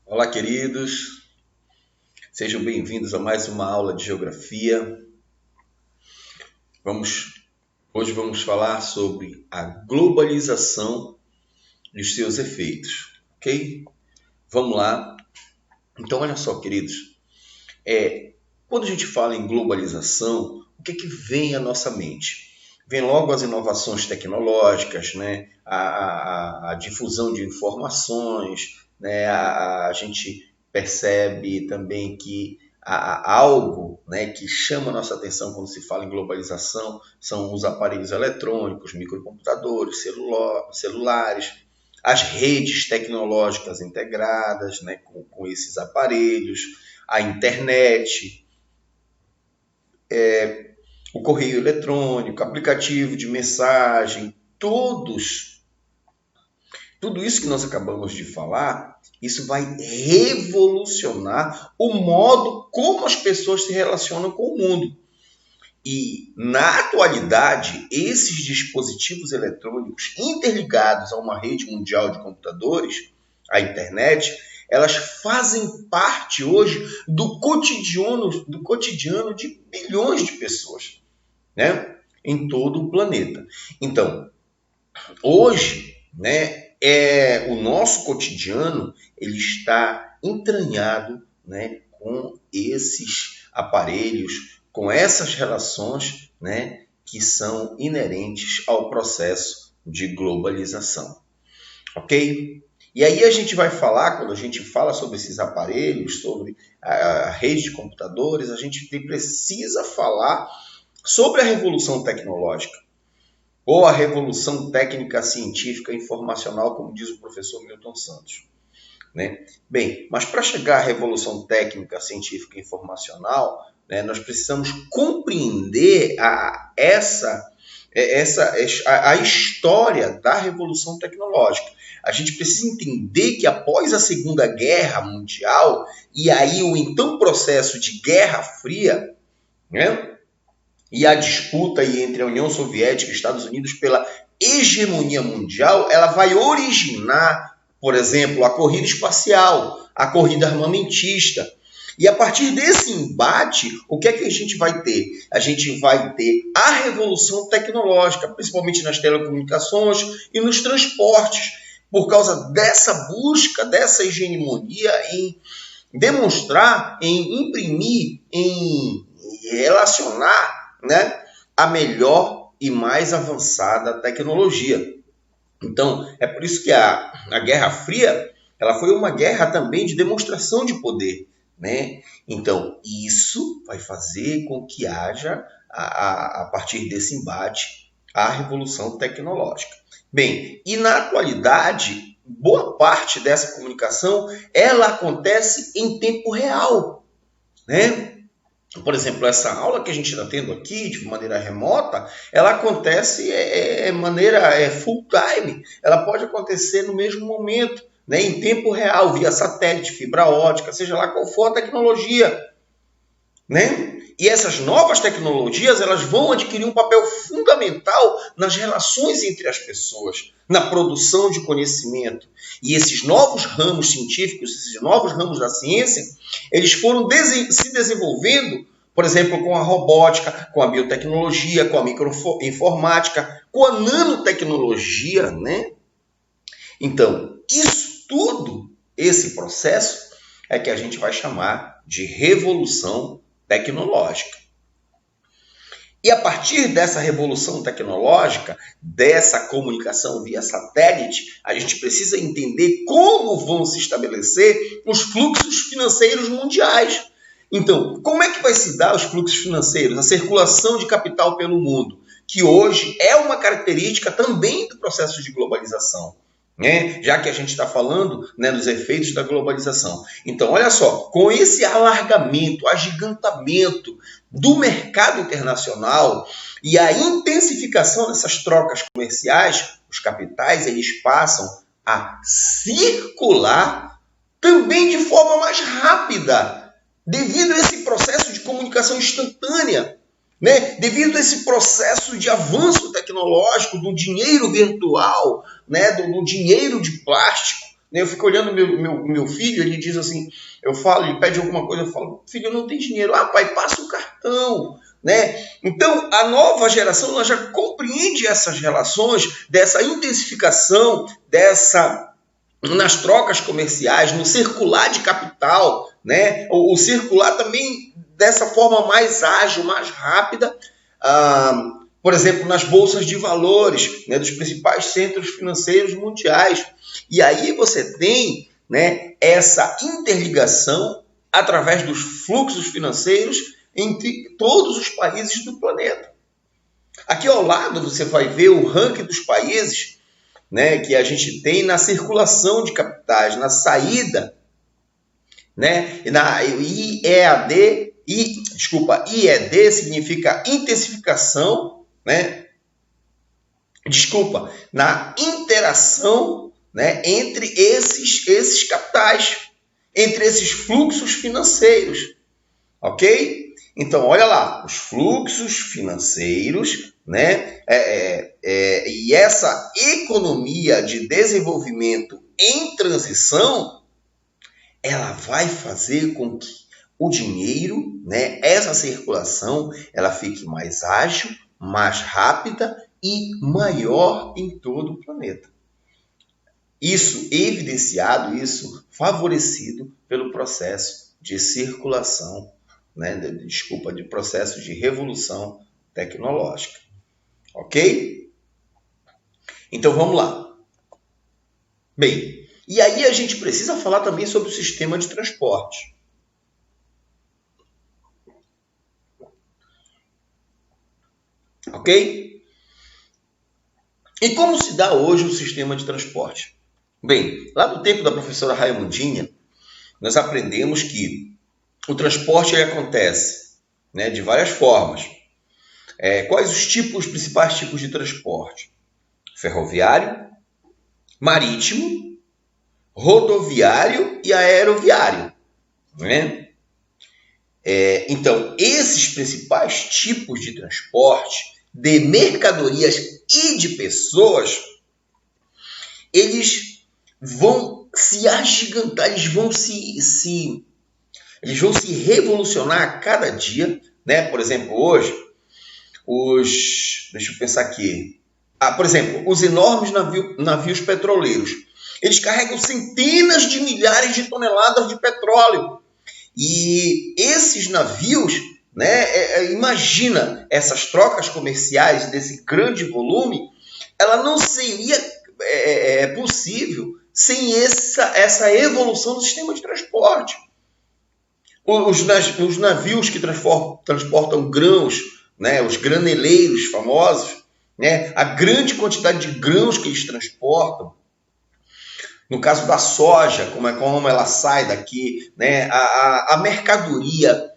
Olá, queridos. Sejam bem-vindos a mais uma aula de geografia. Hoje vamos falar sobre a globalização e os seus efeitos, ok? Vamos lá. Então, olha só, queridos. Quando a gente fala em globalização, o que vem à nossa mente? Vem logo as inovações tecnológicas, né? A difusão de informações, né? A gente percebe também que há algo, né, que chama a nossa atenção quando se fala em globalização são os aparelhos eletrônicos, microcomputadores, celulares, as redes tecnológicas integradas, né, com esses aparelhos, a internet, o correio eletrônico, aplicativo de mensagem, tudo isso que nós acabamos de falar, isso vai revolucionar o modo como as pessoas se relacionam com o mundo. E, na atualidade, esses dispositivos eletrônicos interligados a uma rede mundial de computadores, a internet, elas fazem parte hoje do cotidiano de bilhões de pessoas, né, em todo o planeta. Então, hoje, né, o nosso cotidiano ele está entranhado, né, com esses aparelhos, com essas relações, né, que são inerentes ao processo de globalização. Ok? E aí a gente vai falar, quando a gente fala sobre esses aparelhos, sobre a rede de computadores, a gente precisa falar sobre a revolução tecnológica, ou a revolução técnica, científica, informacional, como diz o professor Milton Santos, né? Bem, mas para chegar à revolução técnica, científica e informacional, né, nós precisamos compreender a história da revolução tecnológica. A gente precisa entender que após a Segunda Guerra Mundial, e aí o então processo de Guerra Fria, né, e a disputa aí entre a União Soviética e Estados Unidos pela hegemonia mundial, ela vai originar, por exemplo, a corrida espacial, a corrida armamentista. E a partir desse embate, o que é que a gente vai ter? A gente vai ter a revolução tecnológica, principalmente nas telecomunicações e nos transportes, por causa dessa busca, dessa hegemonia em demonstrar, em imprimir, em relacionar, né, a melhor e mais avançada tecnologia. Então, é por isso que a Guerra Fria ela foi uma guerra também de demonstração de poder, né? Então, isso vai fazer com que haja, a partir desse embate, a revolução tecnológica. Bem, e na atualidade, boa parte dessa comunicação ela acontece em tempo real, né? Por exemplo, essa aula que a gente está tendo aqui de maneira remota, ela acontece de maneira full time. Ela pode acontecer no mesmo momento, né, em tempo real, via satélite, fibra ótica, seja lá qual for a tecnologia, né? E essas novas tecnologias elas vão adquirir um papel fundamental nas relações entre as pessoas, na produção de conhecimento. E esses novos ramos científicos, esses novos ramos da ciência, eles foram se desenvolvendo, por exemplo, com a robótica, com a biotecnologia, com a microinformática, com a nanotecnologia, né? Então, isso tudo, esse processo, é que a gente vai chamar de revolução tecnológica. E a partir dessa revolução tecnológica, dessa comunicação via satélite, a gente precisa entender como vão se estabelecer os fluxos financeiros mundiais. Então, como é que vai se dar os fluxos financeiros, a circulação de capital pelo mundo, que hoje é uma característica também do processo de globalização, né? Já que a gente está falando, né, dos efeitos da globalização. Então, olha só, com esse alargamento, agigantamento do mercado internacional e a intensificação dessas trocas comerciais, os capitais eles passam a circular também de forma mais rápida, devido a esse processo de comunicação instantânea, né? Devido a esse processo de avanço tecnológico do dinheiro virtual, né? do dinheiro de plástico, Eu fico olhando meu filho, ele diz assim, eu falo, ele pede alguma coisa, eu falo, filho, eu não tenho dinheiro. Ah, pai, passa o cartão, né? Então, a nova geração ela já compreende essas relações, dessa intensificação, nas trocas comerciais, no circular de capital, né? O circular também dessa forma mais ágil, mais rápida, por exemplo, nas bolsas de valores, né, dos principais centros financeiros mundiais. E aí você tem, né, essa interligação através dos fluxos financeiros entre todos os países do planeta. Aqui ao lado você vai ver o ranking dos países, né, que a gente tem na circulação de capitais, na saída, né, na IED significa intensificação, né, na interação, né, entre esses capitais, entre esses fluxos financeiros, ok? Então, olha lá, os fluxos financeiros, né, e essa economia de desenvolvimento em transição, ela vai fazer com que o dinheiro, né, essa circulação, ela fique mais ágil, mais rápida e maior em todo o planeta. Isso evidenciado, isso favorecido pelo processo de circulação, né, de processo de revolução tecnológica. Ok? Então vamos lá. Bem, e aí a gente precisa falar também sobre o sistema de transporte. Ok? E como se dá hoje o sistema de transporte? Bem, lá no tempo da professora Raimundinha, nós aprendemos que o transporte acontece, né, de várias formas. Quais os principais tipos de transporte? Ferroviário, marítimo, rodoviário e aeroviário, né? Então, esses principais tipos de transporte de mercadorias e de pessoas, eles vão se agigantar, eles vão se revolucionar a cada dia, né? Por exemplo, hoje, deixa eu pensar aqui. Por exemplo, os enormes navios petroleiros. Eles carregam centenas de milhares de toneladas de petróleo. E esses navios, né, imagina essas trocas comerciais desse grande volume, ela não seria possível sem essa evolução do sistema de transporte. Os navios que transportam grãos, né, os graneleiros famosos, né, a grande quantidade de grãos que eles transportam. No caso da soja, como ela sai daqui, né, a mercadoria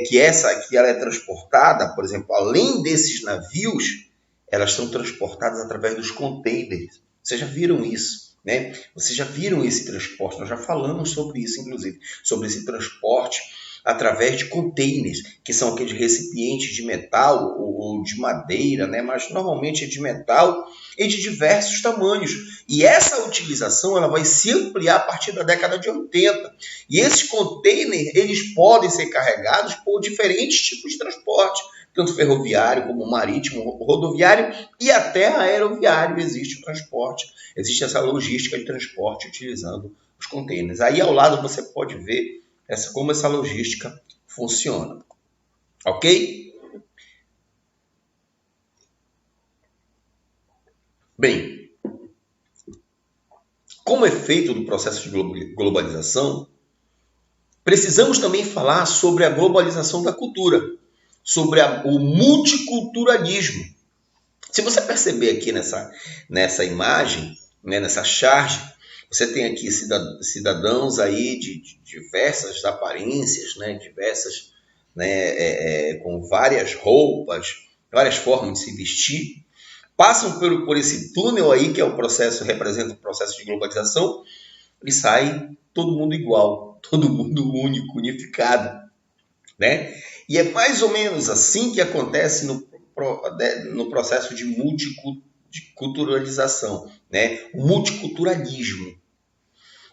que ela é transportada, por exemplo, além desses navios, elas são transportadas através dos containers. Vocês já viram isso? Né? Vocês já viram esse transporte? Nós já falamos sobre isso, inclusive, sobre esse transporte através de containers, que são aqueles recipientes de metal ou de madeira, né? Mas normalmente é de metal e de diversos tamanhos. E essa utilização ela vai se ampliar a partir da década de 80. E esses containers eles podem ser carregados por diferentes tipos de transporte, tanto ferroviário como marítimo, rodoviário e até aeroviário existe o transporte. Existe essa logística de transporte utilizando os containers. Aí ao lado você pode ver como essa logística funciona. Ok? Bem, como efeito do processo de globalização, precisamos também falar sobre a globalização da cultura, sobre o multiculturalismo. Se você perceber aqui nessa imagem, né, nessa charge, você tem aqui cidadãos aí de diversas aparências, né, diversas, né, com várias roupas, várias formas de se vestir, passam por esse túnel aí que representa o processo de globalização e sai todo mundo igual, todo mundo único, unificado, né? E é mais ou menos assim que acontece no processo de multiculturalização, né? O multiculturalismo.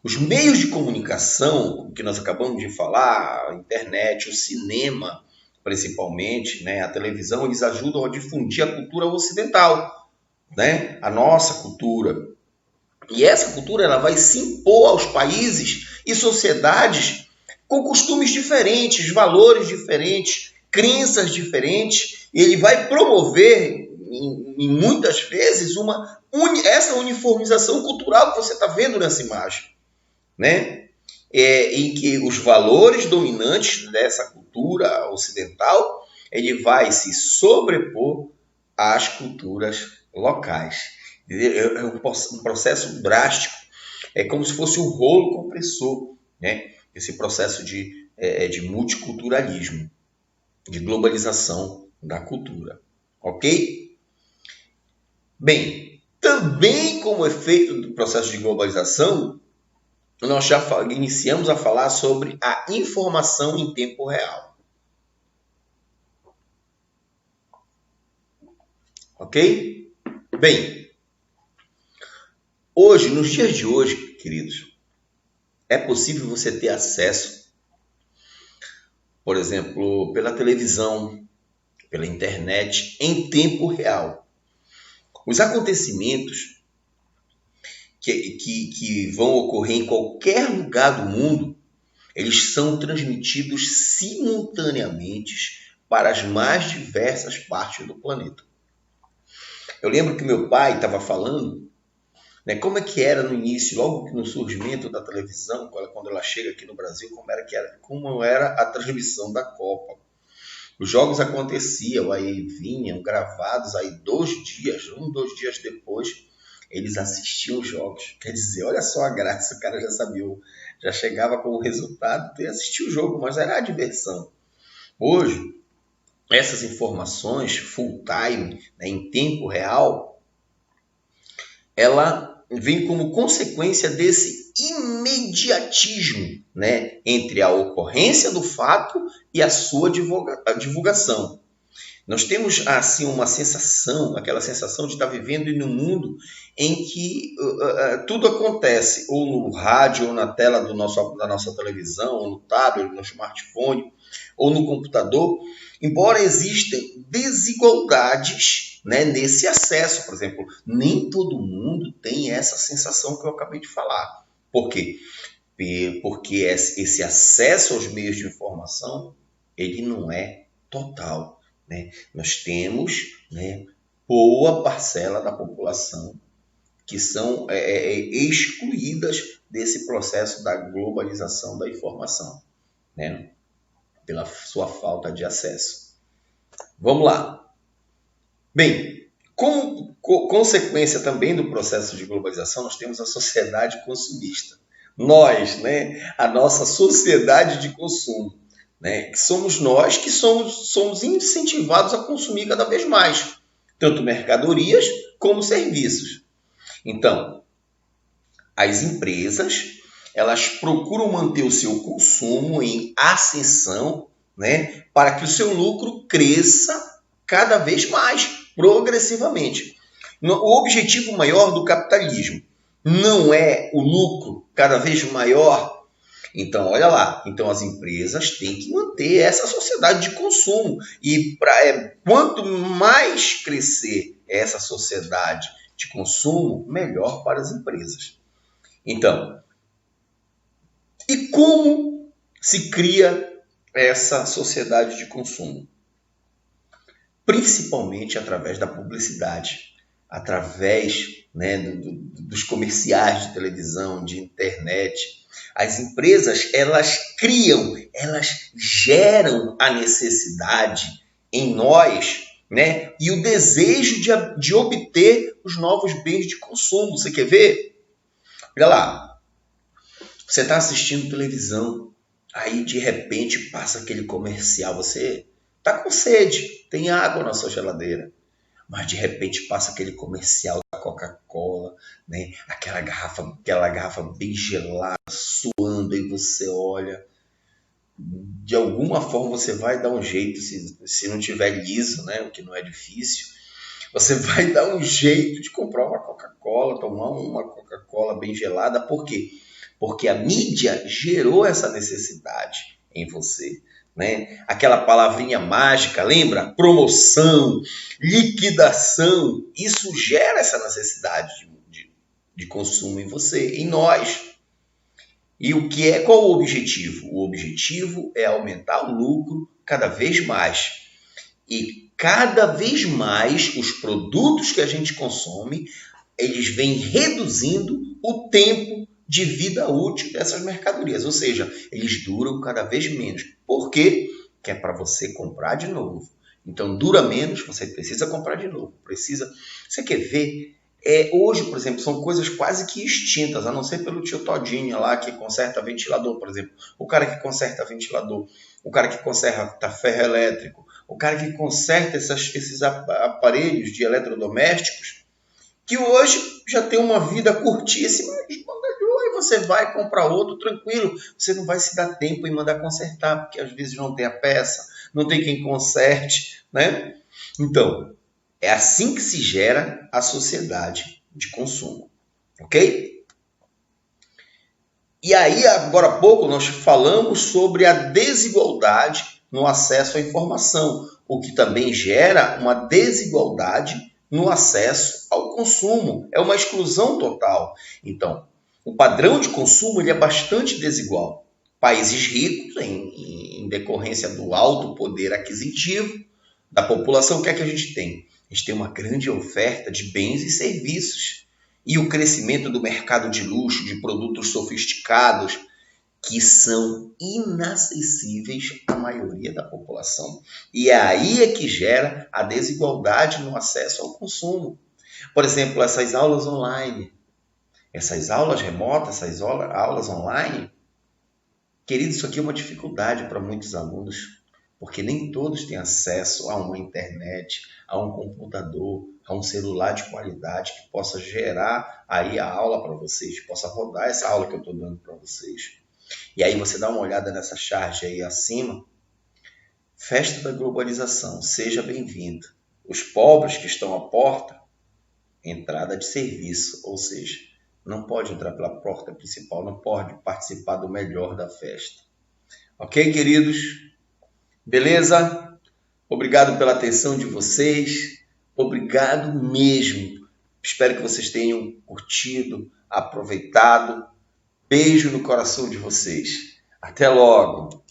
Os meios de comunicação, que nós acabamos de falar, a internet, o cinema, principalmente, né, a televisão, eles ajudam a difundir a cultura ocidental, né, a nossa cultura. E essa cultura ela vai se impor aos países e sociedades com costumes diferentes, valores diferentes, crenças diferentes. E ele vai promover, em muitas vezes, essa uniformização cultural que você está vendo nessa imagem, né? Em que os valores dominantes dessa cultura ocidental ele vai se sobrepor às culturas locais. É um processo drástico, é como se fosse um rolo compressor, né? Esse processo de multiculturalismo, de globalização da cultura, ok? Bem, também como efeito do processo de globalização, nós já iniciamos a falar sobre a informação em tempo real. Ok? Bem, hoje, nos dias de hoje, queridos, é possível você ter acesso, por exemplo, pela televisão, pela internet, em tempo real. Os acontecimentos que vão ocorrer em qualquer lugar do mundo, eles são transmitidos simultaneamente para as mais diversas partes do planeta. Eu lembro que meu pai estava falando, né, como é que era no início, logo no surgimento da televisão, quando ela chega aqui no Brasil, como era a transmissão da Copa. Os jogos aconteciam, aí vinham gravados, aí 2 dias, 2 dias depois, eles assistiam os jogos. Quer dizer, olha só a graça, o cara já sabia, já chegava com o resultado e assistia o jogo, mas era a diversão. Hoje, essas informações full time, né, em tempo real, ela vem como consequência desse imediatismo, né, entre a ocorrência do fato e a sua divulgação. Nós temos assim uma sensação, aquela sensação de estar vivendo em um mundo em que tudo acontece ou no rádio, ou na tela da nossa televisão, ou no tablet, no smartphone, ou no computador, embora existam desigualdades, né, nesse acesso. Por exemplo, nem todo mundo tem essa sensação que eu acabei de falar. Por quê? Porque esse acesso aos meios de informação, ele não é total, né? Nós temos, né, boa parcela da população que são excluídas desse processo da globalização da informação, né, pela sua falta de acesso. Vamos lá. Bem, como consequência também do processo de globalização, nós temos a sociedade consumista. Nós, né, a nossa sociedade de consumo, né, que somos nós que somos incentivados a consumir cada vez mais, tanto mercadorias como serviços. Então, as empresas, elas procuram manter o seu consumo em ascensão, né, para que o seu lucro cresça cada vez mais, progressivamente. O objetivo maior do capitalismo não é o lucro cada vez maior. Então, olha lá, então as empresas têm que manter essa sociedade de consumo. E quanto mais crescer essa sociedade de consumo, melhor para as empresas. Então, e como se cria essa sociedade de consumo? Principalmente através da publicidade, através, né, dos comerciais de televisão, de internet. As empresas, elas criam, elas geram a necessidade em nós, né, e o desejo de obter os novos bens de consumo. Você quer ver? Olha lá, você está assistindo televisão, aí de repente passa aquele comercial, você está com sede, tem água na sua geladeira, mas de repente passa aquele comercial da Coca-Cola, né? Aquela garrafa bem gelada, suando, e você olha, de alguma forma você vai dar um jeito, se não tiver liso, né? O que não é difícil, você vai dar um jeito de comprar uma Coca-Cola, tomar uma Coca-Cola bem gelada. Por quê? porque a mídia gerou essa necessidade em você. Né? Aquela palavrinha mágica, lembra? Promoção, liquidação, isso gera essa necessidade de consumo em você, em nós. E qual o objetivo? O objetivo é aumentar o lucro cada vez mais. E cada vez mais os produtos que a gente consome, eles vêm reduzindo o tempo de vida útil dessas mercadorias. Ou seja, eles duram cada vez menos. Por quê? Que é para você comprar de novo. Então, dura menos, você precisa comprar de novo. Você quer ver? Hoje, por exemplo, são coisas quase que extintas, a não ser pelo tio Todinho lá, que conserta ventilador, por exemplo. O cara que conserta ventilador, o cara que conserta ferro elétrico, o cara que conserta esses aparelhos de eletrodomésticos, que hoje já tem uma vida curtíssima, e você vai comprar outro tranquilo. Você não vai se dar tempo em mandar consertar, porque às vezes não tem a peça, não tem quem conserte, né? Então, é assim que se gera a sociedade de consumo, ok? E aí, agora há pouco, nós falamos sobre a desigualdade no acesso à informação, o que também gera uma desigualdade no acesso ao consumo. É uma exclusão total. Então, o padrão de consumo ele é bastante desigual. Países ricos, em decorrência do alto poder aquisitivo da população, o que é que a gente tem? A gente tem uma grande oferta de bens e serviços. E o crescimento do mercado de luxo, de produtos sofisticados, que são inacessíveis à maioria da população. E aí é que gera a desigualdade no acesso ao consumo. Por exemplo, essas aulas online, essas aulas remotas, essas aulas online, querido, isso aqui é uma dificuldade para muitos alunos, porque nem todos têm acesso a uma internet, a um computador, a um celular de qualidade que possa gerar aí a aula para vocês, possa rodar essa aula que eu estou dando para vocês. E aí você dá uma olhada nessa charge aí acima. Festa da globalização, seja bem-vindo. Os pobres que estão à porta, entrada de serviço, ou seja, não pode entrar pela porta principal, não pode participar do melhor da festa. Ok, queridos? Beleza? Obrigado pela atenção de vocês. Obrigado mesmo. Espero que vocês tenham curtido, aproveitado. Beijo no coração de vocês. Até logo!